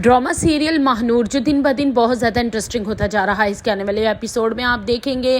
Drama serial Mahnoor जो दिन ब दिन बहुत ज़्यादा इंटरेस्टिंग होता जा रहा है। इसके आने वाले एपिसोड में आप देखेंगे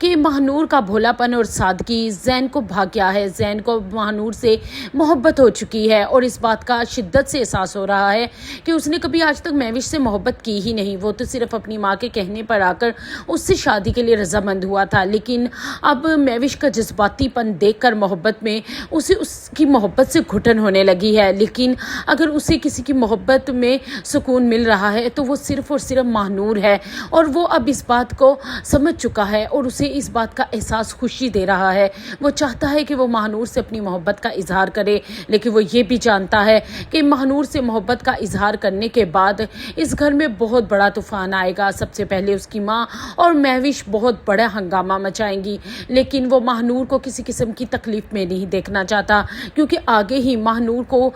कि महानूर का भोलापन और सादगी जैन को भाग गया है। जैन को महानूर से मोहब्बत हो चुकी है और इस बात का शिद्दत से एहसास हो रहा है कि उसने कभी आज तक महविश से मोहब्बत की ही नहीं। वो तो सिर्फ अपनी माँ के कहने पर आकर उससे शादी के लिए रजामंद हुआ था, लेकिन अब महविश का जज्बातीपन देखकर मोहब्बत में उसे उसकी मोहब्बत से घुटन होने लगी है। लेकिन अगर उसे किसी की मोहब्बत में सुकून मिल रहा है तो वो सिर्फ और सिर्फ महानूर है, और वो अब इस बात को समझ चुका है और उसे इस बात का एहसास खुशी दे रहा है। वो चाहता है कि वो महानूर से अपनी मोहब्बत का इजहार करे, लेकिन वो ये भी जानता है कि महानूर से मोहब्बत का इजहार करने के बाद इस घर में बहुत बड़ा तूफान आएगा। सबसे पहले उसकी माँ और महविश बहुत बड़ा हंगामा मचाएंगी, लेकिन वो महानूर को किसी किस्म की तकलीफ में नहीं देखना चाहता, क्योंकि आगे ही महानूर को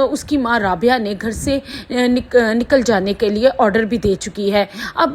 उसकी माँ राबिया ने घर से निकल जाने के लिए ऑर्डर भी दे चुकी है। अब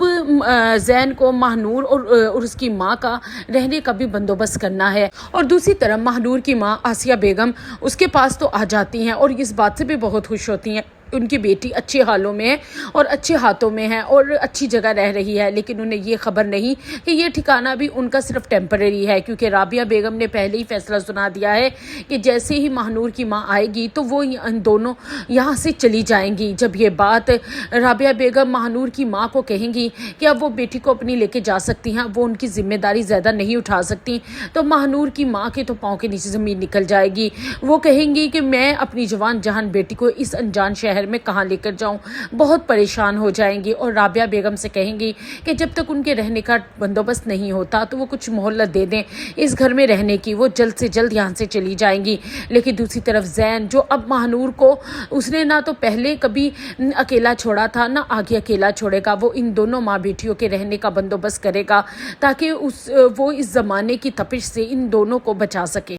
जैन को महानूर और उसकी माँ का रहने का भी बंदोबस्त करना है। और दूसरी तरफ महानूर की माँ आसिया बेगम उसके पास तो आ जाती हैं और इस बात से भी बहुत खुश होती हैं। उनकी बेटी अच्छे हालों में है और अच्छे हाथों में है और अच्छी जगह रह रही है, लेकिन उन्हें ये खबर नहीं कि ये ठिकाना भी उनका सिर्फ टेम्परेरी है, क्योंकि राबिया बेगम ने पहले ही फैसला सुना दिया है कि जैसे ही महानूर की माँ आएगी तो वो इन दोनों यहाँ से चली जाएंगी। जब ये बात राबिया बेगम महानूर की माँ को कहेंगी कि अब वो बेटी को अपनी लेके जा सकती हैं, वो उनकी जिम्मेदारी ज़्यादा नहीं उठा सकती, तो महानूर की माँ के तो पाँव के नीचे ज़मीन निकल जाएगी। वो कहेंगी कि मैं अपनी जवान जहान बेटी को इस अनजान शहर में कहां लेकर जाऊं, बहुत परेशान हो जाएंगी। और राबिया बेगम से कहेंगी कि जब तक उनके रहने का बंदोबस्त नहीं होता तो वो कुछ मोहलत दे दें इस घर में रहने की। वो जल्द से जल्द यहां से चली जाएंगी। लेकिन दूसरी तरफ जैन, जो अब महानूर को उसने ना तो पहले कभी अकेला छोड़ा था ना आगे अकेला छोड़ेगा, वो इन दोनों माँ बेटियों के रहने का बंदोबस्त करेगा ताकि वो इस जमाने की तपिश से इन दोनों को बचा सके।